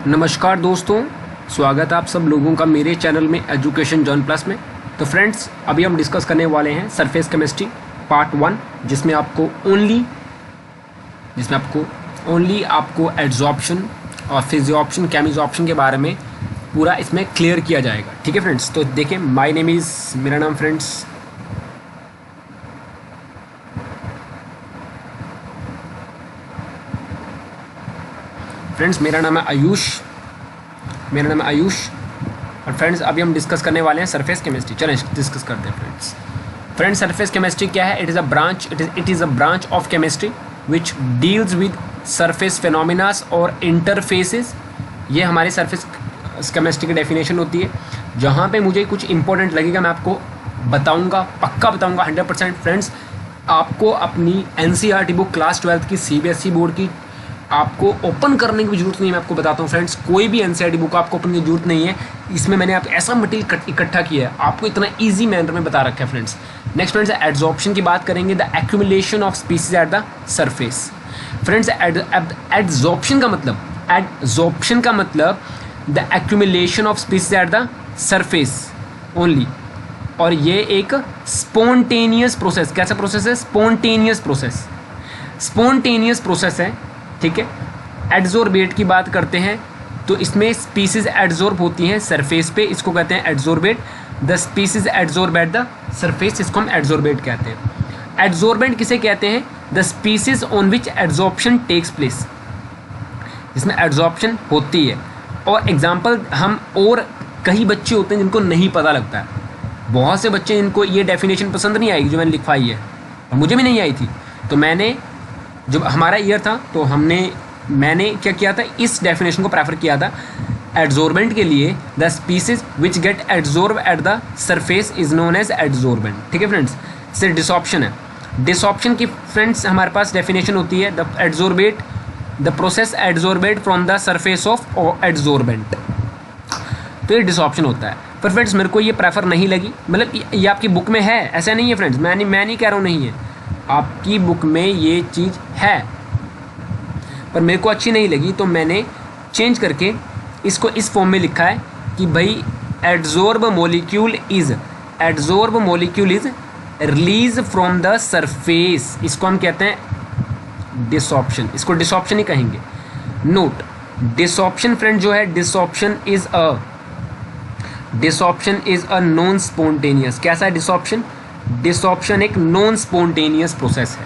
नमस्कार दोस्तों, स्वागत है आप सब लोगों का मेरे चैनल में एजुकेशन जॉन प्लस में। तो फ्रेंड्स, अभी हम डिस्कस करने वाले हैं सरफेस केमिस्ट्री पार्ट 1, जिसमें आपको ओनली आपको एड्जॉर्प्शन और फिजियोप्शन केमिजॉर्प्शन के बारे में पूरा इसमें क्लियर किया जाएगा। ठीक है फ्रेंड्स, तो देखिए माय नेम इज़, मेरा नाम फ्रेंड्स मेरा नाम है आयुष। और फ्रेंड्स अभी हम डिस्कस करने वाले हैं सरफेस केमिस्ट्री। चलें डिस्कस करते हैं फ्रेंड्स। सरफेस केमिस्ट्री क्या है? It is a branch of chemistry which deals with surface phenomenas और इंटरफेसेस। ये हमारी सरफेस केमिस्ट्री की डेफिनेशन होती है। जहाँ पे मुझे कुछ इंपॉर्टेंट लगेगा मैं आपको बताऊँगा, पक्का बताऊँगा 100%। फ्रेंड्स, आपको अपनी NCERT बुक क्लास 12 की CBSE बोर्ड की आपको ओपन करने की जरूरत नहीं है। मैं आपको बताता हूँ फ्रेंड्स, कोई भी NCERT बुक आपको ओपन की जरूरत नहीं है। इसमें मैंने आप ऐसा मटेरियल इकट्ठा किया है, आपको इतना इजी मैनर में बता रखा है फ्रेंड्स। नेक्स्ट फ्रेंड्स, एड्जॉर्प्शन की बात करेंगे, the accumulation of species eight the surface. Friends, adsorption का मतलब the accumulation of species eight the surface only. और ये एक स्पॉन्टेनियस प्रोसेस, कैसा प्रोसेस है? स्पॉन्टेनियस प्रोसेस है। ठीक है। एड्जॉर्बेट की बात करते हैं तो इसमें स्पीसीज एड्जॉर्ब होती हैं सरफेस पे, इसको कहते हैं adsorbate. The species adsorb at the surface, इसको हम एड्जॉर्बेट कहते हैं। एड्जॉर्बेंट किसे कहते हैं? The species on which adsorption takes place, जिसमें एड्जॉर्प्शन होती है। और एग्जाम्पल और कई बच्चे होते हैं जिनको नहीं पता लगता है। बहुत से बच्चे जिनको ये डेफिनेशन पसंद नहीं आएगी जो मैंने लिखवाई है, और मुझे भी नहीं आई थी। तो मैंने जब हमारा ईयर था तो मैंने क्या किया था, इस डेफिनेशन को प्रेफर किया था एड्जॉर्बेंट के लिए। The species which get adsorb at the surface is known as adsorbent. ठीक है फ्रेंड्स। से डिसॉर्प्शन है। डिसॉर्प्शन की फ्रेंड्स हमारे पास डेफिनेशन होती है, the process adsorbate from the surface of adsorbent. तो ये डिसॉर्प्शन होता है। पर फ्रेंड्स मेरे को ये प्रेफर नहीं लगी, मतलब ये आपकी बुक में है, ऐसा नहीं है फ्रेंड्स, मैं नहीं कह रहा हूँ नहीं है, आपकी बुक में ये चीज़ है, पर मेरे को अच्छी नहीं लगी। तो मैंने चेंज करके इसको इस फॉर्म में लिखा है कि भाई adsorb molecule is release from the surface. इसको हम कहते हैं डिसॉर्प्शन, इसको डिसॉर्प्शन ही कहेंगे। नोट, डिसॉर्प्शन फ्रेंड जो है, desorption is a non spontaneous. कैसा है डिसॉर्प्शन? डिसॉर्प्शन एक नॉन स्पॉन्टेनियस प्रोसेस है।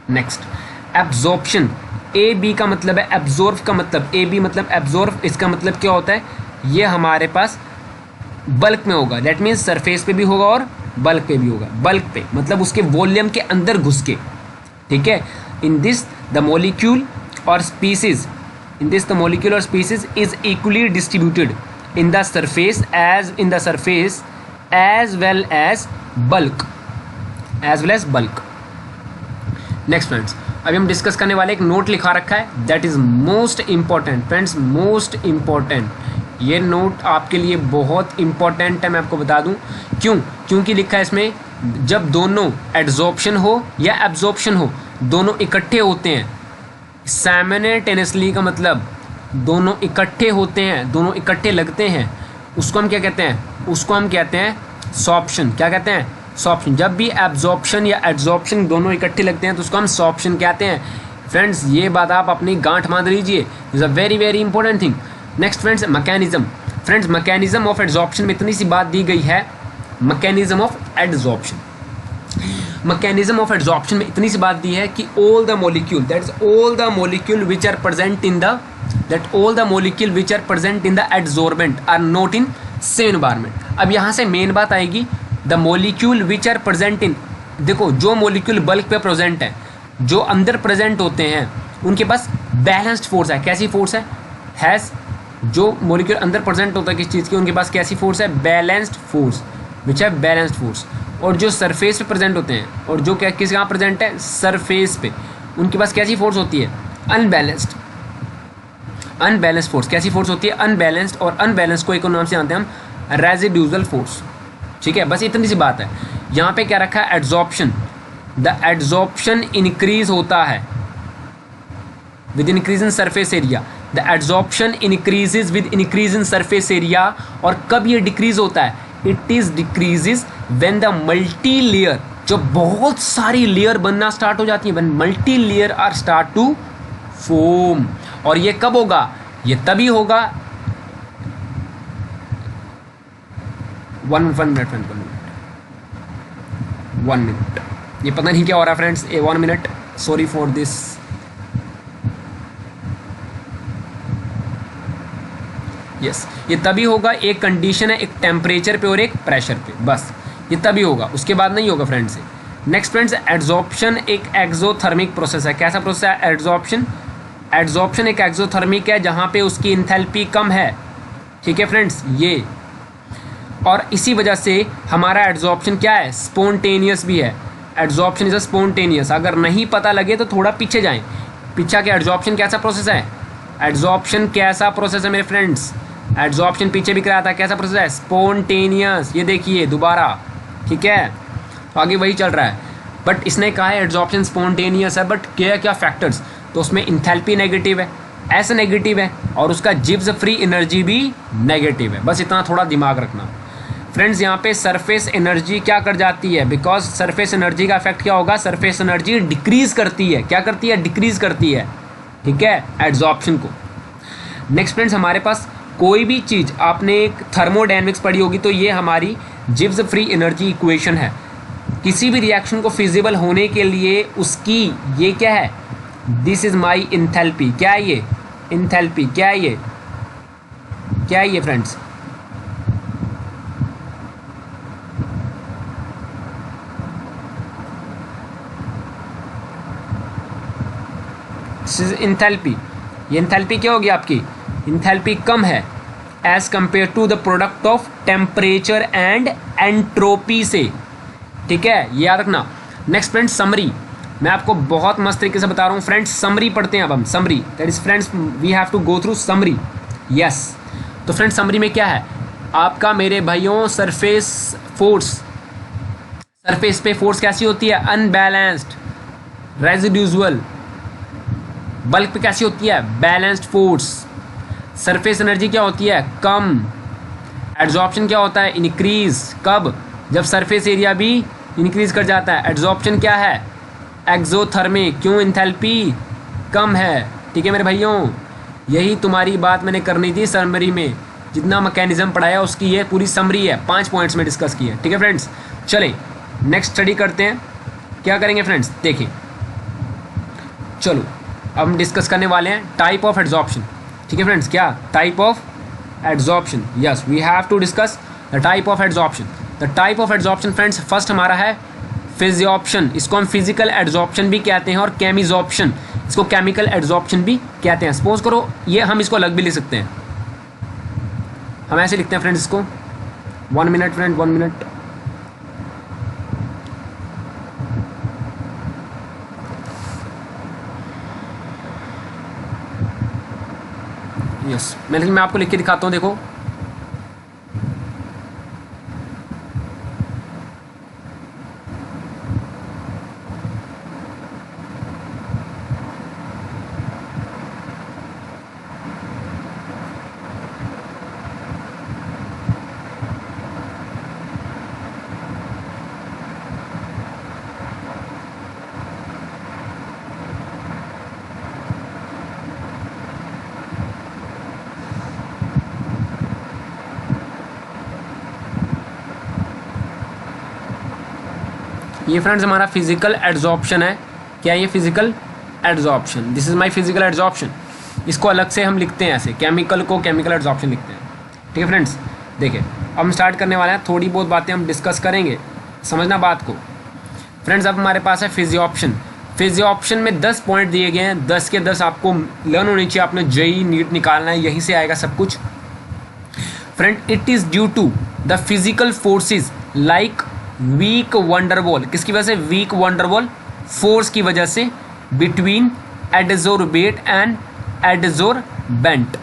Next, absorption. AB का मतलब है एब्जॉर्ब का मतलब, AB मतलब एब्जॉर्ब। इसका मतलब क्या होता है? ये हमारे पास बल्क में होगा, दैट मीन्स सरफेस पे भी होगा और बल्क पे भी होगा। बल्क पे मतलब उसके वॉल्यूम के अंदर घुस के। ठीक है। इन दिस द मोलिक्यूल और species is equally distributed in the surface as well as bulk। Next friends, अभी हम डिस्कस करने वाले एक नोट लिखा रखा है, that is most important friends, most important. ये नोट आपके लिए बहुत इंपॉर्टेंट है, मैं आपको बता दूं क्योंकि लिखा है इसमें, जब दोनों एड्जॉर्प्शन हो या एब्जॉर्प्शन हो, दोनों इकट्ठे होते हैं साइमल्टेनियसली, का मतलब दोनों इकट्ठे होते हैं, दोनों इकट्ठे लगते हैं, उसको हम क्या कहते हैं? उसको हम कहते हैं सॉर्प्शन। क्या कहते हैं? सॉर्प्शन। जब भी एब्जॉर्प्शन या एड्जॉर्प्शन दोनों इकट्ठे लगते हैं तो उसको हम सॉर्प्शन कहते हैं। फ्रेंड्स ये बात आप अपनी गांठ बांध लीजिए, is a very very important thing. Next friends, mechanism. Friends mechanism of adsorption में इतनी सी बात दी गई है, मैकेनिज्म ऑफ एड्जॉर्प्शन में इतनी सी बात दी है कि all the molecule which are present in the adsorbent are not in same environment। अब यहाँ से मेन बात आएगी, the molecule which are present in. देखो, जो मोलिक्यूल बल्क पे प्रेजेंट है, जो अंदर प्रेजेंट होते हैं, उनके पास बैलेंस्ड फोर्स है। कैसी फोर्स है? जो मोलिक्यूल अंदर प्रेजेंट होता है किस चीज़ की, उनके पास कैसी फोर्स है? बैलेंस्ड फोर्स, विच है बैलेंस्ड फोर्स। और जो सरफेस पे प्रेजेंट होते हैं, और जो किस कहाँ प्रेजेंट है? सरफेस पे, उनके पास कैसी फोर्स होती है? Unbalanced force. कैसी फोर्स होती है? अनबैलेंस्ड। और अनबैलेंस्ड को एक नाम से जानते हैं हम, रेजिड्यूजल फोर्स। ठीक है, बस इतनी सी बात है। यहाँ पे क्या रखा है? एड्जॉर्प्शन। द एड्जॉर्प्शन इंक्रीज होता है with increase in surface area. The adsorption increases with increase in surface area. और कब ये डिक्रीज होता है? It is decreases when the multi layer, जब बहुत सारी लेयर बनना स्टार्ट हो जाती है, when multi layer are start to form. और ये कब होगा? ये तभी होगा, वन मिनट, ये पता नहीं क्या हो रहा है friends, 1 minute, sorry for this. Yes, ये तभी होगा, एक कंडीशन है, एक टेम्परेचर पे और एक प्रेशर पे, बस ये तभी होगा, उसके बाद नहीं होगा फ्रेंड्स। नेक्स्ट फ्रेंड्स, एड्जॉर्प्शन एक एक्सोथर्मिक प्रोसेस है। कैसा प्रोसेस है एड्जॉर्प्शन? एड्जॉर्प्शन एक एक्सोथर्मिक है जहाँ पे उसकी इंथैल्पी कम है, ठीक है फ्रेंड्स ये। और इसी वजह से हमारा एड्जॉर्प्शन क्या है? स्पॉन्टेनियस भी है। Adsorption is a spontaneous. अगर नहीं पता लगे तो थोड़ा पीछे जाएं, पीछे के एड्जॉर्प्शन कैसा प्रोसेस है? एड्जॉर्प्शन कैसा प्रोसेस है मेरे फ्रेंड्स? एड्जॉर्प्शन पीछे भी कराया था, कैसा प्रोसेस है? स्पॉन्टेनियस। ये देखिए दोबारा, ठीक है, तो आगे वही चल रहा है, बट इसने कहा है एड्जॉर्प्शन स्पॉन्टेनियस है, बट क्या क्या फैक्टर्स? तो उसमें इंथैल्पी नेगेटिव है, एस नेगेटिव है, और उसका जिब्स फ्री एनर्जी भी नेगेटिव है। बस इतना थोड़ा दिमाग रखना फ्रेंड्स। यहाँ पे सरफेस एनर्जी क्या कर जाती है? बिकॉज सरफेस एनर्जी का इफेक्ट क्या होगा? सरफेस एनर्जी डिक्रीज करती है। क्या करती है? डिक्रीज करती है, ठीक है, एड्जॉर्प्शन को। नेक्स्ट फ्रेंड्स, हमारे पास कोई भी चीज़, आपने एक थर्मोडायनेमिक्स पढ़ी होगी, तो ये हमारी जिब्स फ्री एनर्जी इक्वेशन है। किसी भी रिएक्शन को फिजिबल होने के लिए उसकी ये क्या है? This is my enthalpy. क्या है ये? इंथैल्पी। क्या है ये? क्या है ये फ्रेंड्स? This is enthalpy. ये इंथैल्पी क्या होगी आपकी? इंथैल्पी कम है as compare to the product of temperature and entropy से, ठीक है, ये याद रखना। Next friends, summary. मैं आपको बहुत मस्त तरीके से बता रहा हूँ फ्रेंड्स। समरी पढ़ते हैं अब हम, summary, that is friends we have to go through summary. Yes, तो फ्रेंड्स समरी में क्या है आपका मेरे भाइयों? Surface force. सरफेस पे फोर्स कैसी होती है? अनबैलेंस्ड, रेजिड्यूजल। बल्क पे कैसी होती है? Balanced force. सरफेस एनर्जी क्या होती है? कम। एड्जॉर्प्शन क्या होता है? इंक्रीज। कब? जब सरफेस एरिया भी इंक्रीज कर जाता है। एड्जॉर्प्शन क्या है? एक्सोथर्मिक। क्यों? इंथैल्पी कम है, ठीक है मेरे भाइयों। यही तुम्हारी बात मैंने करनी थी समरी में, जितना मैकेनिज्म पढ़ाया उसकी ये पूरी समरी है, 5 पॉइंट्स में डिस्कस की है, ठीक है फ्रेंड्स। चलें नेक्स्ट स्टडी करते हैं। क्या करेंगे फ्रेंड्स? देखिए, चलो अब हम डिस्कस करने वाले हैं टाइप ऑफ एड्जॉर्प्शन, ठीक है फ्रेंड्स। क्या? Type of adsorption. Yes, we have to discuss the type of adsorption. The type of adsorption friends, first हमारा है फिजियोप्शन। इसको हम फिजिकल एड्जॉर्प्शन भी कहते हैं, और केमिजॉर्प्शन, इसको केमिकल एड्जॉर्प्शन भी कहते हैं। सपोज करो ये हम इसको अलग भी लिख सकते हैं, हम ऐसे लिखते हैं फ्रेंड्स इसको। 1 मिनट फ्रेंड, 1 मिनट। यस, मैं आपको लिख के दिखाता हूँ, देखो। ये फ्रेंड्स हमारा फिजिकल एड्जॉर्प्शन है। क्या ये physical adsorption? This is my physical adsorption. इसको अलग से हम लिखते हैं ऐसे, केमिकल को केमिकल एड्जॉर्प्शन लिखते हैं, ठीक है फ्रेंड्स। देखिए अब हम स्टार्ट करने वाले हैं, थोड़ी बहुत बातें हम डिस्कस करेंगे, समझना बात को फ्रेंड्स। अब हमारे पास है फिजियोप्शन। फिजियोप्शन में 10 पॉइंट दिए गए हैं, 10 के 10 आपको लर्न होनी चाहिए। आपने जेई नीट निकालना है, यहीं से आएगा सब कुछ friend. It is due to the physical forces like weak Van der Waal. किसकी वजह से? वीक वंडरवॉल फोर्स की वजह से between adsorbate and adsorbent.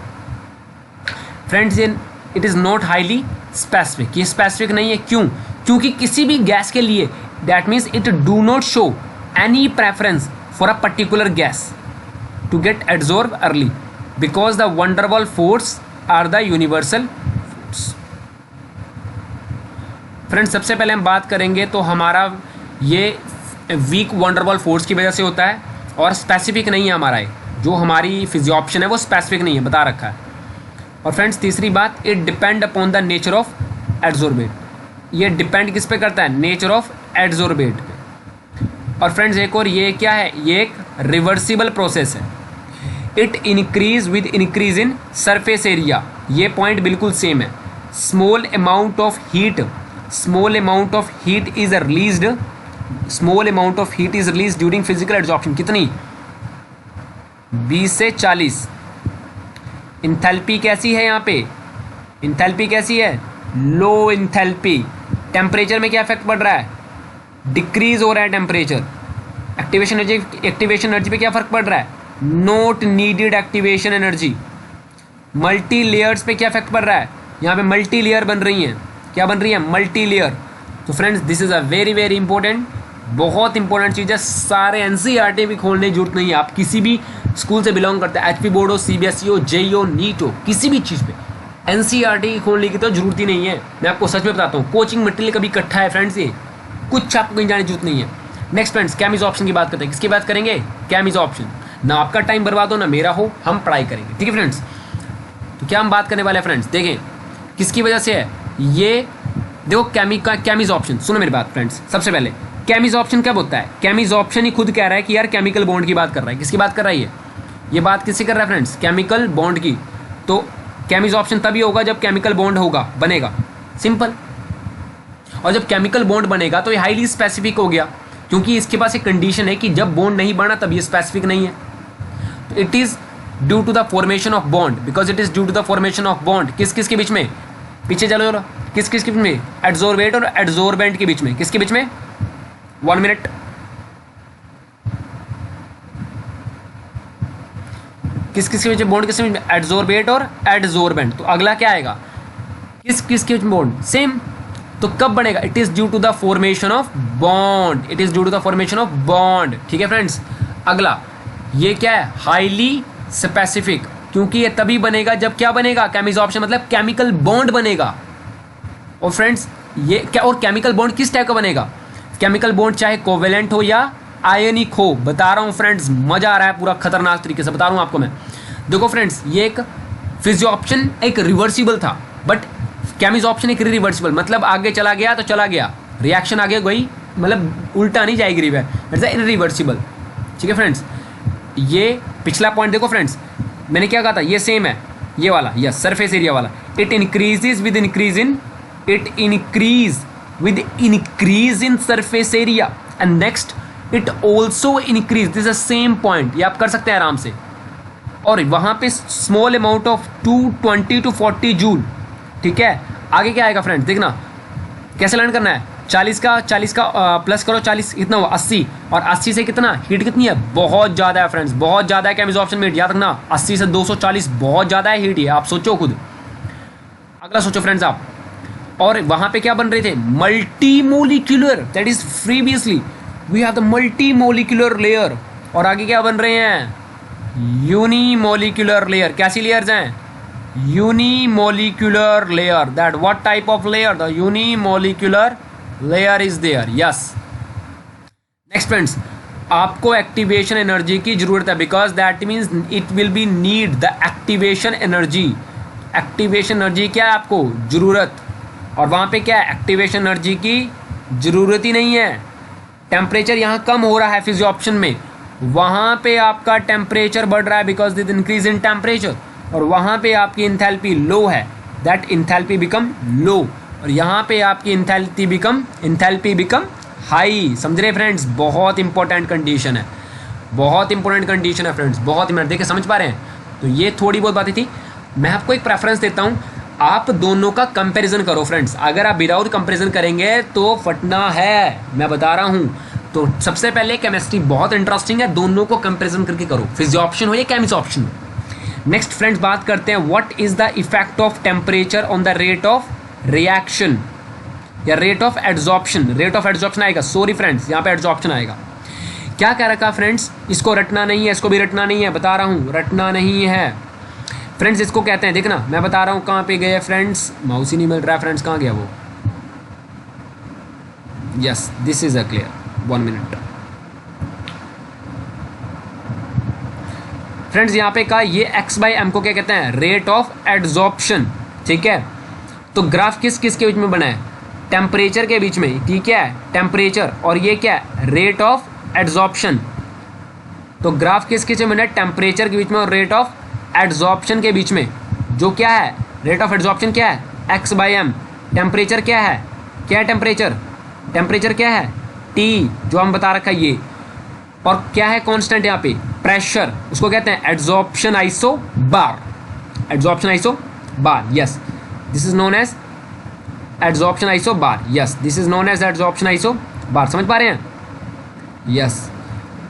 Friends it is not highly specific. ये स्पेसिफिक नहीं है, क्यों? क्योंकि किसी भी गैस के लिए that means it do not show any preference for a particular gas to get adsorb early. Because the Van der Waal force are the universal. Friends सबसे पहले हम बात करेंगे तो हमारा ये वीक वंडरबल फोर्स की वजह से होता है और स्पेसिफिक नहीं है हमारा ये, जो हमारी फिजियोप्शन है वो स्पेसिफिक नहीं है, बता रखा है। और फ्रेंड्स तीसरी बात, it depend upon the nature of adsorbate, ये डिपेंड किस पे करता है, नेचर ऑफ एड्सोर्बेट पे। और फ्रेंड्स एक और ये क्या है, ये एक रिवर्सिबल प्रोसेस है। It increase with increase in surface area, ये पॉइंट बिल्कुल सेम है। Small amount of heat, small amount of heat is released, small amount of heat is release during physical absorption, कितनी, 20 से 40। इंथैल्पी कैसी है यहाँ पे, इंथैल्पी कैसी है, लो इंथैल्पी। टेम्परेचर में क्या इफेक्ट पड़ रहा है, डिक्रीज हो रहा है टेम्परेचर। एक्टिवेशन एनर्जी पे क्या फर्क पड़ रहा है, not needed activation energy. Multi layers पे क्या इफेक्ट पड़ रहा है, यहाँ पे मल्टी लेयर बन रही हैं, क्या बन रही है, मल्टी लेयर। तो friends this is a very very important, बहुत इंपॉर्टेंट चीज़ है। सारे एनसीईआरटी भी खोलने की जरूरत नहीं है, आप किसी भी स्कूल से बिलोंग करते हैं, एचपी बोर्ड हो, सीबीएसई हो, जेईई हो, नीट हो, किसी भी चीज़ पे एनसीईआरटी खोलने की तो जरूरत ही नहीं है। मैं आपको सच में बताता हूँ, कोचिंग मटेरियल कभी इकट्ठा है फ्रेंड्स, ये कुछ आपको कहीं जाने की जरूरत नहीं है। Next friends chemisorption की बात करते हैं, किसकी बात करेंगे, कैम इज ऑप्शन। ना आपका टाइम बर्बाद हो ना मेरा हो, हम पढ़ाई करेंगे, ठीक है फ्रेंड्स। तो क्या हम बात करने वाले हैं फ्रेंड्स, देखें किसकी वजह से है ये, देखो कैम इज ऑप्शन। सुनो मेरी बात फ्रेंड्स, सबसे पहले कैम इज ऑप्शन कब होता है, कैम इज ऑप्शन ही खुद कह रहा है कि यार केमिकल बॉन्ड की बात कर रहा है। किसकी बात कर रहा है ये बात किससे कर रहा है फ्रेंड्स, केमिकल बॉन्ड की। तो कैम इज ऑप्शन तभी होगा जब केमिकल बॉन्ड होगा, बनेगा, सिंपल। और जब केमिकल बॉन्ड बनेगा तो ये हाईली स्पेसिफिक हो गया, क्योंकि इसके पास एक कंडीशन है कि जब बॉन्ड नहीं बना तब ये स्पेसिफिक नहीं है। तो it is due to the formation of bond, because it is due to the formation of bond. किस किस के बीच में, पीछे चलो चलो, किस किस के बीच में, एड्सोर्बेट और एड्सोर्बेंट के बीच में। किसके बीच में, 1 मिनट, किस किस के बीच में बॉन्ड, किसके बीच में, एड्सोर्बेट और एड्सोर्बेंट। तो अगला क्या आएगा, किस किस के बीच में बॉन्ड, सेम। तो कब बनेगा, it is due to the formation of bond, it is due to the formation of bond, ठीक है फ्रेंड्स। अगला ये क्या है, हाईली स्पेसिफिक, क्योंकि ये तभी बनेगा जब क्या बनेगा, केम इज ऑप्शन मतलब केमिकल बॉन्ड बनेगा। और फ्रेंड्स ये क्या, और केमिकल बॉन्ड किस टाइप का बनेगा, केमिकल बॉन्ड चाहे कोवेलेंट हो या आयनिक हो। बता रहा हूँ फ्रेंड्स, मजा आ रहा है, पूरा खतरनाक तरीके से बता रहा हूँ आपको मैं। देखो फ्रेंड्स ये एक फिजियोप्शन एक रिवर्सिबल था, बट केम इज ऑप्शन एक रिवर्सिबल, मतलब आगे चला गया तो चला गया, रिएक्शन आगे गई, मतलब उल्टा नहीं जाएगी, इट्स इरिवर्सिबल, ठीक है फ्रेंड्स। ये पिछला पॉइंट देखो फ्रेंड्स, मैंने क्या कहा था, ये सेम है, ये वाला, यस, सरफेस एरिया वाला। It increases with increase in, it increase with increase in surface area, and next it also increase, this is same point, ये आप कर सकते हैं आराम से। और वहाँ पे small amount of 220 to 40 joule, ठीक है। आगे क्या आएगा फ्रेंड्स, देखना कैसे लर्न करना है, 40 का प्लस करो, 40 कितना हुआ, 80, और 80 से कितना हीट कितनी है, बहुत ज़्यादा है फ्रेंड्स, बहुत ज़्यादा है। केम इज ऑप्शन में याद रखना, 80 से 240 बहुत ज़्यादा है हीट, ये आप सोचो खुद। अगला सोचो फ्रेंड्स आप, और वहाँ पे क्या बन रहे थे, multi molecular, that is previously we have the multi molecular layer, और आगे क्या बन रहे हैं, यूनिमोलिकुलर लेयर। कैसी लेयर्स हैं, unimolecular layer, that what type of layer, the unimolecular layer is there, yes। next friends, आपको एक्टिवेशन एनर्जी की जरूरत है, because that means it will be need the activation energy. Activation energy क्या है आपको, जरूरत, और वहाँ पे क्या है, एक्टिवेशन एनर्जी की जरूरत ही नहीं है। टेम्परेचर यहाँ कम हो रहा है फिजियोप्शन में, वहाँ पे आपका टेम्परेचर बढ़ रहा है because this increase in temperature, और वहाँ पे आपकी इंथैल्पी लो है, दैट इंथैल्पी बिकम लो, और यहाँ पे आपकी इंथैल्पी बिकम हाई। समझ रहे फ्रेंड्स, बहुत इंपॉर्टेंट कंडीशन है, बहुत इंपॉर्टेंट कंडीशन है फ्रेंड्स, बहुत इंपॉर्टेंट, देखिए समझ पा रहे हैं। तो ये थोड़ी बहुत बातें थी, मैं आपको एक प्रेफरेंस देता हूँ, आप दोनों का कंपैरिजन करो फ्रेंड्स। अगर आप विदाउट कंपैरिजन करेंगे तो फटना है, मैं बता रहा हूँ। तो सबसे पहले केमिस्ट्री बहुत इंटरेस्टिंग है, दोनों को कंपैरिजन करके करो, फिजियोप्शन हो या केमिस ऑप्शन हो। नेक्स्ट फ्रेंड्स बात करते हैं, what is the effect of temperature on the rate of reaction या rate of adsorption. Rate of adsorption आएगा, सॉरी फ्रेंड्स यहाँ पे एड्सॉर्प्शन आएगा। क्या कह रखा फ्रेंड्स, इसको रटना नहीं है, इसको भी रटना नहीं है, बता रहा हूँ रटना नहीं है। फ्रेंड्स इसको कहते हैं, देखना मैं बता रहा हूँ कहाँ पे गए फ्रेंड्स, माउस ही नहीं मिल रहा है फ्रेंड्स, कहाँ गया वो, yes this is a clear, 1 minute friends. यहाँ पे कहा ये x/m को क्या कहते हैं, रेट ऑफ एड्जॉर्प्शन, ठीक है। तो ग्राफ किस किस के बीच में बना है, टेम्परेचर के बीच में, ठीक है, टेम्परेचर, और ये क्या है, रेट ऑफ एड्जॉर्प्शन। तो ग्राफ किस किस में बना है, टेम्परेचर के बीच में और रेट ऑफ एड्जॉर्प्शन के बीच में, जो क्या है, रेट ऑफ एड्जॉर्प्शन क्या है, x/m, टेम्परेचर क्या है, टेम्परेचर, टेम्परेचर क्या है, T, जो हम बता रखा है ये, और क्या है कांस्टेंट यहाँ पे, प्रेशर, उसको कहते हैं adsorption isobar, adsorption isobar, yes this is known as adsorption isobar, yes this is known as adsorption isobar, समझ पा रहे हैं, यस।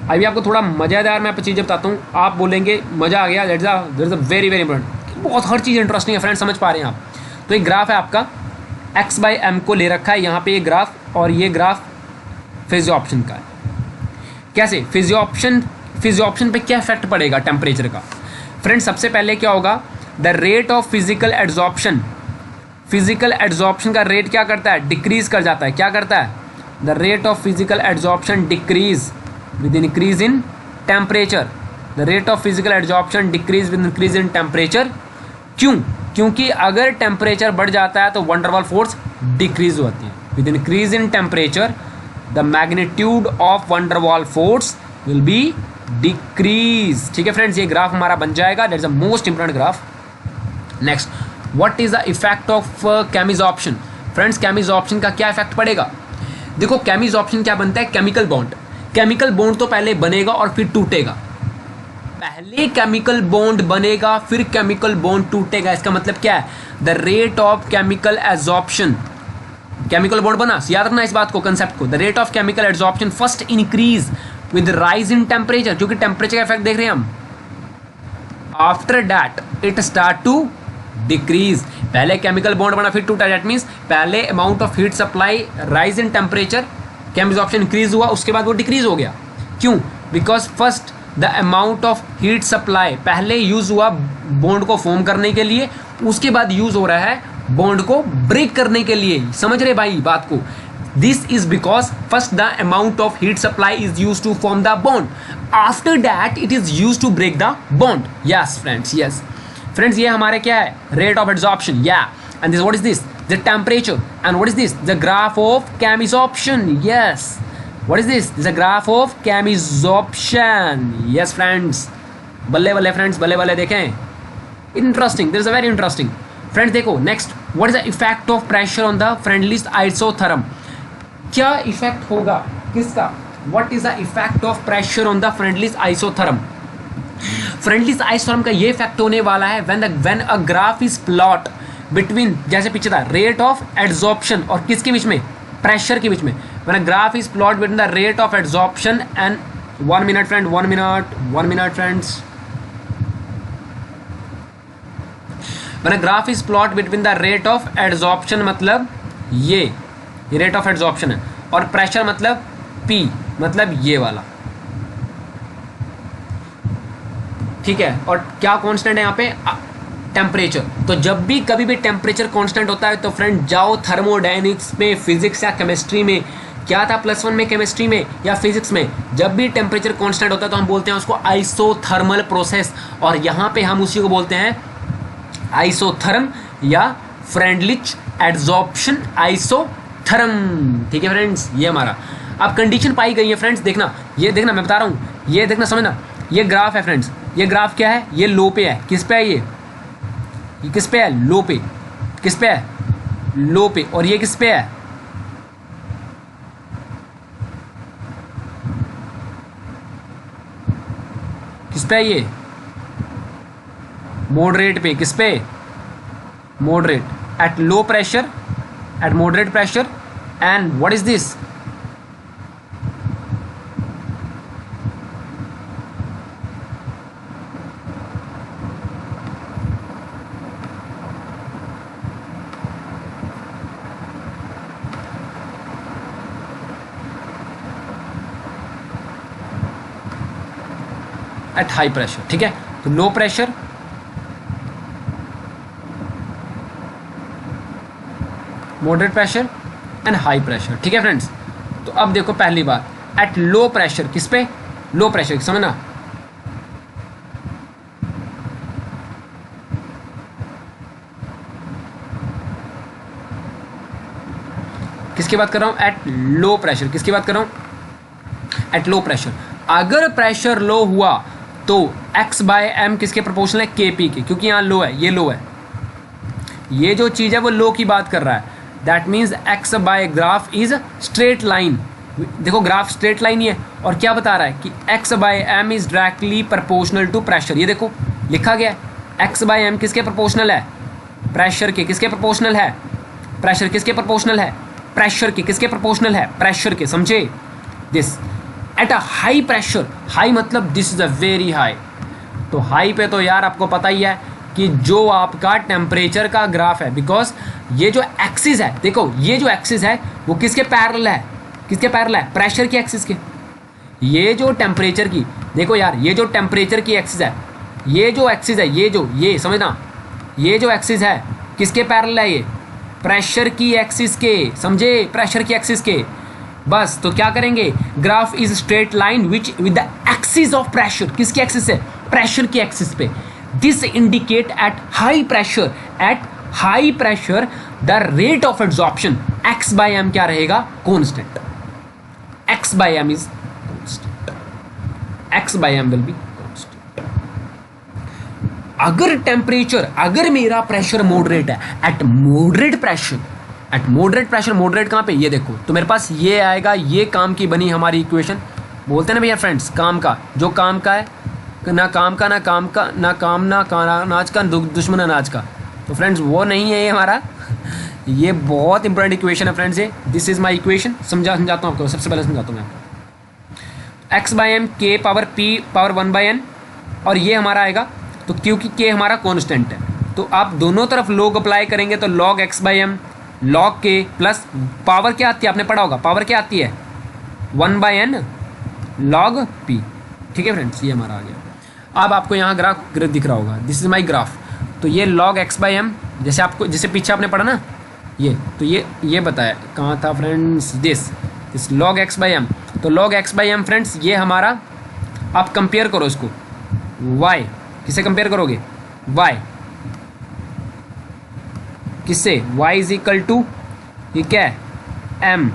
अभी आपको थोड़ा मज़ेदार मैं चीज़ें बताता हूँ, आप बोलेंगे मज़ा आ गया, that's a very very important, बहुत हर चीज़ इंटरेस्टिंग है फ्रेंड, समझ पा रहे हैं आप। तो एक ग्राफ है आपका, x/m को ले रखा है यहाँ पे ये ग्राफ, और ये ग्राफ फिजियोप्शन का है। कैसे फिजियोप्शन पे क्या इफेक्ट पड़ेगा टेम्परेचर का, फ्रेंड्स सबसे पहले क्या होगा, the rate of physical adsorption, physical adsorption का रेट क्या करता है, डिक्रीज कर जाता है, क्या करता है, the rate of physical adsorption decrease with increase in temperature, the rate of physical adsorption decrease with increase in temperature. क्यों, क्योंकि अगर टेम्परेचर बढ़ जाता है तो वंडरवॉल फोर्स डिक्रीज होती है, with increase in temperature the magnitude of Van der Waal force will be decrease, ठीक है फ्रेंड्स, ये ग्राफ हमारा बन जाएगा, that is the most important graph. Next, what is the effect of chemisorption, friends chemisorption का क्या इफेक्ट पड़ेगा, देखो केमिजॉर्प्शन क्या बनता है, केमिकल बॉन्ड, केमिकल बॉन्ड तो पहले बनेगा और फिर टूटेगा, पहले केमिकल बॉन्ड बनेगा फिर केमिकल बॉन्ड टूटेगा, इसका मतलब क्या है, the rate of chemical absorption, chemical bond बना, याद रखना इस बात को, कंसेप्ट को, the rate of chemical absorption first increase with rise in temperature, क्योंकि टेम्परेचर का इफेक्ट देख रहे हैं हम, after that it start to decrease, पहले केमिकल बॉन्ड बना फिर टूटा, दैट मीन्स पहले amount of heat supply rise in temperature, chemisorption increase हुआ, उसके बाद वो डिक्रीज हो गया, क्यों, because first the amount of heat supply पहले यूज हुआ बॉन्ड को फॉर्म करने के लिए, उसके बाद यूज हो रहा है बॉन्ड को ब्रेक करने के लिए, समझ रहे भाई बात को, this is because first the amount of heat supply is use to form the bond, after that it is use to break the bond, yes friends, yes friends, ये हमारे क्या है, रेट ऑफ एब्जॉर्प्शन, या and this what is this, the temperature, and what is this, the graph of chemisorption, yes what is this is a graph of chemisoption, yes friends, बल्ले बल्ले friends, बल्ले बल्ले देखें, interesting, this is a very interesting friends. देखो next, what is the effect of pressure on the Freundlich isotherm, क्या effect होगा किसका, what is the effect of pressure on the Freundlich isotherm, Freundlich isotherm का ये effect होने वाला है when a graph is plot between, जैसे पीछे था रेट ऑफ एड्जॉर्प्शन और किसके बीच में, प्रेशर के बीच में, when a graph is plotted between the rate of adsorption and 1 minute friend, 1 minute friends, when a graph is plotted between the rate of adsorption मतलब ये rate of adsorption है, और pressure मतलब P मतलब ये वाला, ठीक है, और क्या कांस्टेंट है यहाँ पे, टेम्परेचर, तो जब भी कभी भी टेम्परेचर कांस्टेंट होता है तो फ्रेंड जाओ थर्मोडायनेमिक्स में, फिजिक्स या केमिस्ट्री में, क्या था +1 में केमिस्ट्री में या फिजिक्स में, जब भी टेम्परेचर कांस्टेंट होता है तो हम बोलते हैं उसको आइसोथर्मल प्रोसेस, और यहाँ पे हम उसी को बोलते हैं आइसोथर्म या फ्रेंडलिच एड्जॉर्प्शन आइसोथर्म, ठीक है फ्रेंड्स, ये हमारा अब कंडीशन पाई गई है फ्रेंड्स, देखना ये देखना मैं बता रहा हूँ, ये देखना समझना, ये ग्राफ है फ्रेंड्स, ये ग्राफ क्या है, ये लो पे है, किस पे है ये किस पे है, लो पे, किस पे है, लो पे, और ये किस पे है, किस पे है ये, मॉडरेट पे, किस पे, moderate at low pressure, at moderate pressure, and what is this, eight high pressure, ठीक है, तो low pressure moderate pressure and high pressure. ठीक है फ्रेंड्स, तो अब देखो पहली बात, एट लो प्रेशर, किस पे? लो प्रेशर, समझना। किसकी बात कर रहा हूं? At low pressure. किसकी बात कर रहा हूं? At low pressure. अगर प्रेशर लो हुआ तो x बाय एम किसके प्रोपोर्शनल है? के पी के, क्योंकि यहाँ लो है, ये लो है, ये जो चीज़ है वो लो की बात कर रहा है। That means x by graph is straight line. देखो ग्राफ स्ट्रेट लाइन ही है, और क्या बता रहा है कि x by m is directly proportional to pressure. ये देखो लिखा गया है, x बाय एम किसके प्रोपोर्शनल है? प्रेशर के। किसके प्रोपोर्शनल है? प्रेशर। किसके प्रोपोर्शनल है? प्रेशर के। किसके प्रोपोर्शनल है? प्रेशर के। समझे? This at a high pressure, high मतलब this is a very high. तो हाई पे तो यार आपको पता ही है कि जो आपका टेम्परेचर का ग्राफ है, बिकॉज ये जो एक्सिस है, देखो ये जो एक्सिस है वो किसके पैरेलल है? किसके पैरेलल है? प्रेशर की एक्सिस के। ये जो टेम्परेचर की, देखो यार ये जो टेम्परेचर की एक्सिस है, ये जो एक्सिस है, ये समझना, ये जो एक्सिस है किसके पैरेलल है? ये प्रेशर की एक्सिस के। समझे? प्रेशर की एक्सिस के। बस तो क्या करेंगे? Graph is straight line which with the axis of pressure. किसकी एक्सिस है? प्रेशर की एक्सिस पे। This indicate at high pressure, at high pressure the rate of absorption x by m क्या रहेगा? Constant. x by m is constant, x by m will be constant. अगर temperature, अगर मेरा pressure moderate है, at moderate pressure, at moderate pressure, moderate कहाँ पे? ये देखो, तो मेरे पास ये आएगा, ये काम की बनी हमारी इक्वेशन। बोलते हैं ना भैया फ्रेंड्स, काम का, जो काम का है, ना काम का, ना काम का, ना काम ना अनाज का, दुश्मन अनाज का। तो फ्रेंड्स वो नहीं है ये हमारा, ये बहुत इंपॉर्टेंट इक्वेशन है फ्रेंड्स। ये दिस इज माय इक्वेशन। समझाता हूँ आपको, सबसे पहले समझाता हूँ मैं आपको। एक्स बाय एम के पावर पी पावर 1/n, और ये हमारा आएगा, तो क्योंकि के हमारा कॉन्स्टेंट है, तो आप दोनों तरफ लॉग अप्लाई करेंगे, तो log x by m log के प्लस पावर क्या आती है? आपने पढ़ा होगा, पावर क्या आती है? 1/n log P. ठीक है फ्रेंड्स, ये हमारा आ गया। अब आपको यहाँ ग्राफ दिख रहा होगा, दिस इज माई ग्राफ। तो ये लॉग एक्स बाई एम, जैसे आपको, जैसे पीछे आपने पढ़ा ना, ये तो ये बताया कहाँ था friends? This log X by M. तो log X by M friends, ये हमारा, आप कंपेयर करो इसको y, किससे कंपेयर करोगे? y किससे? y इज इक्वल टू, ये क्या है? m।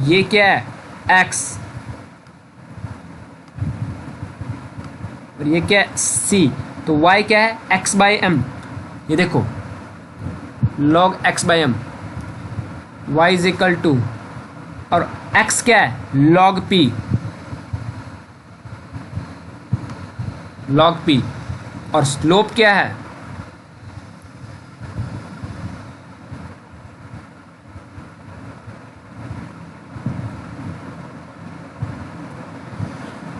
ये क्या है? x। और ये क्या है? c। तो y क्या है? x by m. ये देखो log x by m, y is equal to, और x क्या है? log p, log p। और स्लोप क्या है?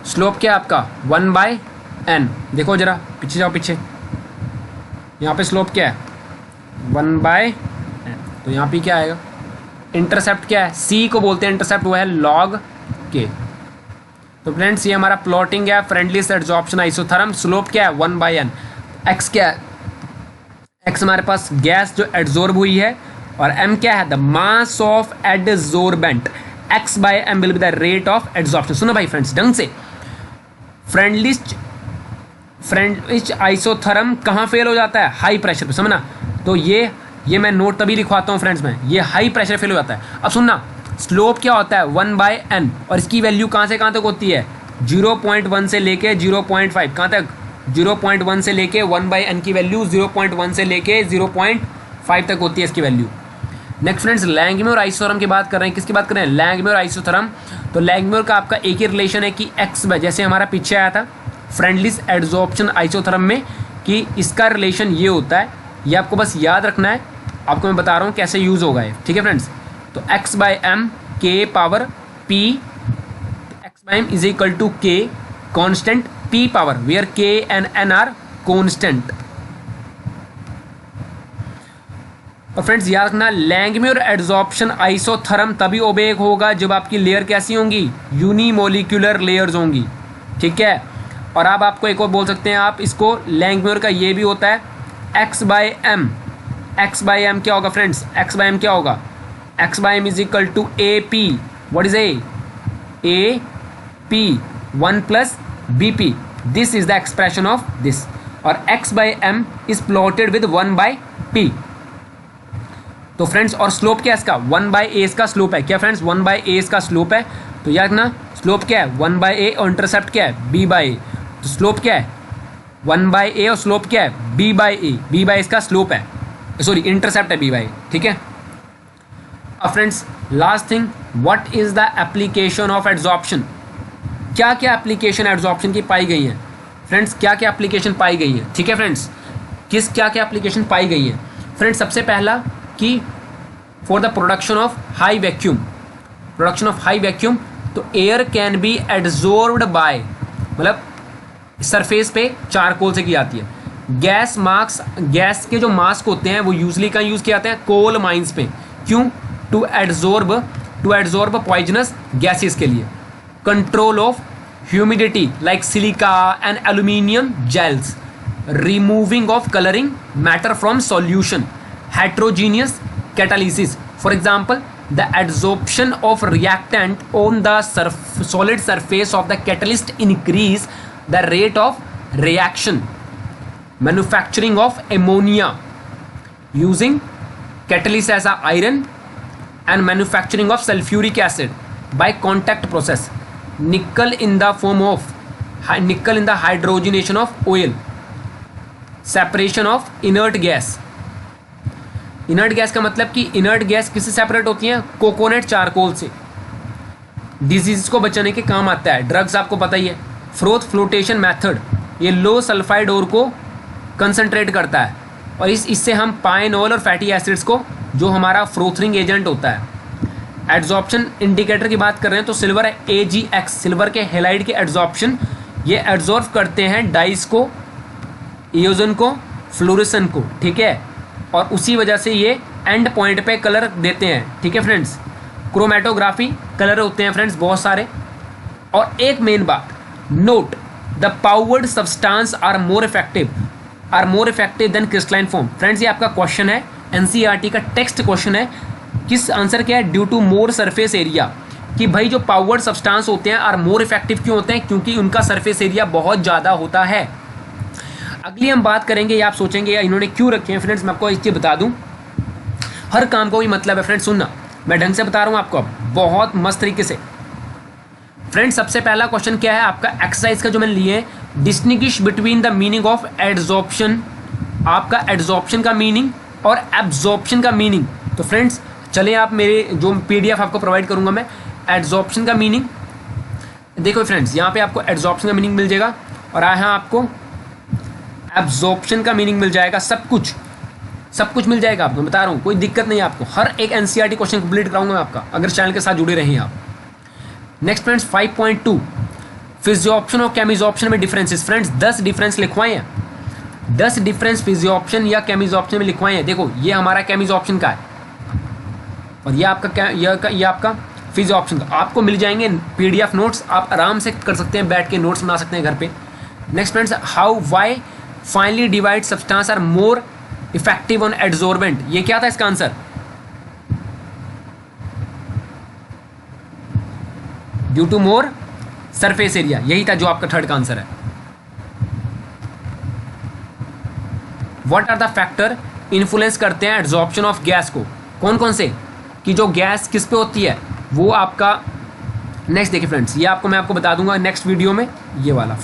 स्लोप क्या है आपका? 1/n। देखो जरा पीछे जाओ, पीछे, यहाँ पे स्लोप क्या है? 1/n। तो यहाँ पे क्या आएगा? इंटरसेप्ट क्या है? c को बोलते हैं इंटरसेप्ट, वो है log k। तो फ्रेंड्स ये हमारा प्लॉटिंग है फ्रेंडलीस्ट एडजॉर्प्शन आइसोथर्म। स्लोप क्या है? 1/n। x क्या है? x हमारे पास गैस जो एड्जॉर्ब हुई है, और m क्या है? The mass of adsorbent. x by m will be the rate of adsorption. सुनो भाई फ्रेंड्स ढंग से, फ्रेंडलिस्ट आइसोथर्म कहाँ फेल हो जाता है? हाई प्रेशर पे, समझना। तो ये मैं नोट तभी लिखवाता हूँ फ्रेंड्स में, ये हाई प्रेशर फेल हो जाता है। अब सुनना, स्लोप क्या होता है? 1/n, और इसकी वैल्यू कहाँ से कहाँ तक होती है? 0.1 से लेके 0.5। कहाँ तक? 0.1 से लेके 1/n की वैल्यू 0.1 से लेके 0.5 तक होती है इसकी वैल्यू। नेक्स्ट फ्रेंड्स, लैंगम्योर आइसोथर्म की बात कर रहे हैं। किसकी बात कर रहे हैं? लैंगम्योर आइसोथर्म। तो लैंगम्योर का आपका एक ही रिलेशन है कि x बाय, जैसे हमारा पीछे आया था फ्रेंडलिस्ट एडजॉर्प्शन आइसोथर्म में, कि इसका रिलेशन ये होता है। ये आपको बस याद रखना है, आपको मैं बता रहा हूँ कैसे यूज़ होगा ये। ठीक है फ्रेंड्स, तो x बाय एम के power p, x by m is equal to k constant p power, where k and n are constant. और फ्रेंड्स याद रखना, लैंगम्योर एडजॉर्प्शन आइसोथर्म तभी ओबे होगा जब आपकी लेयर कैसी होंगी? यूनिमोलिकुलर लेयर्स होंगी। ठीक है। और अब आपको एक और बोल सकते हैं आप इसको, लैंगम्योर का ये भी होता है X by M, X by M क्या होगा फ्रेंड्स, एक्स बाई एम क्या होगा, X by M is equal to A P, what is A P 1 plus B P, this is the expression of this, और X by M is plotted with 1 by P. तो friends और slope क्या है इसका, 1 by ए इसका slope है, क्या friends 1 by ए इसका स्लोप है, तो याद ना स्लोप क्या है 1 बाई ए और इंटरसेप्ट क्या है बी बाई ए, तो स्लोप क्या है 1 बाई ए और स्लोप क्या है B by A, B by इसका स्लोप है, सॉरी इंटरसेप्ट है बी बाई, ठीक है। अब friends last thing, what is the application of adsorption, क्या क्या एप्लीकेशन एड्सॉर्प्शन की पाई गई है फ्रेंड्स, क्या क्या एप्लीकेशन पाई गई है, ठीक है फ्रेंड्स, किस क्या क्या एप्लीकेशन पाई गई है फ्रेंड्स। सबसे पहला कि for the production of high vacuum, production of high vacuum, तो air can be adsorbed by, मतलब सरफेस पे चारकोल से की जाती है। गैस मास्क, गैस के जो मास्क होते हैं वो यूजली कहाँ यूज़ किए जाते हैं, कोल माइंस पे, क्यों, टू एड्सॉर्ब पॉइजनस गैसेस के लिए। Control of humidity like silica and aluminium gels, removing of colouring matter from solution, heterogeneous catalysis, for example the adsorption of reactant on the solid surface of the catalyst increase the rate of reaction, manufacturing of ammonia using catalyst as a iron and manufacturing of sulfuric acid by contact process, nickel in the form of nickel in the hydrogenation of oil, separation of inert gas, inert gas का मतलब कि inert gas किससे separate होती है, coconut charcoal से, disease को बचाने के काम आता है। ड्रग्स आपको पता ही है, फ्लोटेशन मेथड, ये लो सल्फाइड ओर को कंसंट्रेट करता है, और इससे हम पाइनॉल और फैटी एसिड्स को, जो हमारा फ्रोथरिंग एजेंट होता है। एड्सॉर्प्शन इंडिकेटर की बात कर रहे हैं तो सिल्वर है AgX, सिल्वर के हेलाइड के एड्सॉर्प्शन, ये एड्सॉर्ब करते हैं डाइस को, इओजन को, फ्लोरेसन को, ठीक है, और उसी वजह से ये एंड पॉइंट पे कलर देते हैं, ठीक है फ्रेंड्स। क्रोमेटोग्राफी कलर होते हैं फ्रेंड्स बहुत सारे। और एक मेन बात, note the powdered substance are more effective than crystalline form. Friends ये आपका क्वेश्चन है, NCERT का टेक्स्ट क्वेश्चन है। किस आंसर क्या है, due to more surface area, कि भाई जो पावर्ड सब्सटेंस होते हैं आर मोर इफेक्टिव क्यों होते हैं, क्योंकि उनका सरफेस एरिया बहुत ज़्यादा होता है। अगली हम बात करेंगे, ये आप सोचेंगे यार इन्होंने क्यों रखे हैं फ्रेंड्स, मैं आपको एक चीज़ बता दूं, हर काम का वही मतलब है फ्रेंड्स, सुनना मैं ढंग से बता रहा हूँ आपको अब बहुत मस्त तरीके से। फ्रेंड्स सबसे पहला क्वेश्चन क्या है आपका एक्सरसाइज का जो मैंने लिए, distinguish between the meaning of adsorption, आपका एड्सॉर्प्शन का मीनिंग और एब्जॉर्प्शन का मीनिंग। तो फ्रेंड्स चलिए आप मेरे जो PDF आपको प्रोवाइड करूँगा मैं, एड्सॉर्प्शन का मीनिंग देखो फ्रेंड्स, यहाँ पे आपको एड्सॉर्प्शन का मीनिंग मिल जाएगा, और यहाँ आपको एब्जॉर्प्शन का मीनिंग मिल जाएगा, सब कुछ मिल जाएगा आपको, बता रहा हूँ, कोई दिक्कत नहीं है आपको, हर एक NCERT क्वेश्चन कंप्लीट कराऊंगा मैं आपका, अगर चैनल के साथ जुड़े रहें आप। नेक्स्ट फ्रेंड्स 5.2 फिजियोप्शन और केमिजॉप्शन में डिफरेंसेस। फ्रेंड्स 10 डिफरेंस लिखवाए हैं, 10 डिफरेंस फिजियोप्शन या केमिजॉप्शन में लिखवाए हैं। देखो ये हमारा केमिजॉप्शन का है, और ये आपका ये आपका फिजियोप्शन का, आपको मिल जाएंगे PDF नोट्स, आप आराम से कर सकते हैं, बैठ के नोट्स बना सकते हैं घर पे। Next friends how why finely divide substance are more effective on adsorbent, ये क्या था इसका answer, due to more surface area, यही था जो आपका थर्ड का आंसर है। What are the factor influence करते हैं एड्सॉर्प्शन ऑफ गैस को, कौन कौन से, कि जो गैस किस पे होती है वो आपका, नेक्स्ट देखिए फ्रेंड्स, ये आपको मैं आपको बता दूंगा नेक्स्ट वीडियो में, ये वाला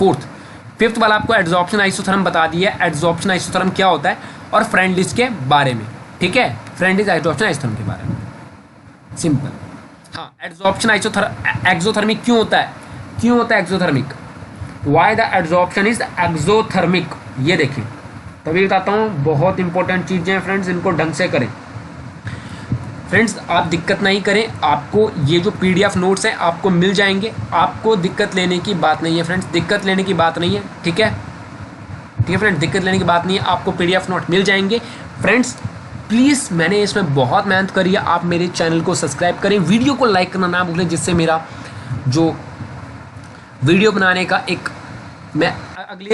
फिफ्थ वाला आपको एड्सॉर्प्शन आइसोथर्म बता दिया है, एड्सॉर्प्शन आइसोथर्म क्या होता है, और फ्रेंडलिज के बारे में, ठीक है, फ्रेंडलिज एड्सॉर्प्शन आइसोथर्म के बारे में, सिंपल। हाँ एड्सॉर्प्शन एक्सोथर्मिक क्यों होता है exothermic, why the adsorption is exothermic, ये देखिए तभी बताता हूँ, बहुत इंपॉर्टेंट चीज़ें हैं फ्रेंड्स, इनको ढंग से करें फ्रेंड्स, आप दिक्कत नहीं करें, आपको ये जो PDF नोट्स हैं आपको मिल जाएंगे, आपको दिक्कत लेने की बात नहीं है फ्रेंड्स, दिक्कत लेने की बात नहीं है, ठीक है फ्रेंड्स, दिक्कत लेने की बात नहीं है, आपको PDF नोट मिल जाएंगे फ्रेंड्स। प्लीज़ मैंने इसमें बहुत मेहनत करी है, आप मेरे चैनल को सब्सक्राइब करें, वीडियो को लाइक करना ना भूलें, जिससे मेरा जो वीडियो बनाने का एक मैं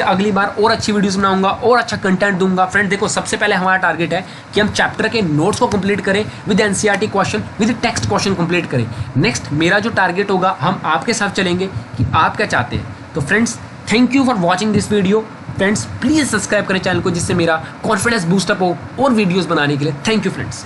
अगली बार और अच्छी वीडियोस बनाऊंगा और अच्छा कंटेंट दूंगा। फ्रेंड देखो, सबसे पहले हमारा टारगेट है कि हम चैप्टर के नोट्स को कंप्लीट करें with NCERT question, with text question complete करें। नेक्स्ट मेरा जो टारगेट होगा, हम आपके साथ चलेंगे कि आप क्या चाहते हैं। तो friends, thank you for watching this video. Friends please subscribe करें चैनल को, जिससे मेरा कॉन्फिडेंस बूस्टअप हो और वीडियोज़ बनाने के लिए। Thank you friends.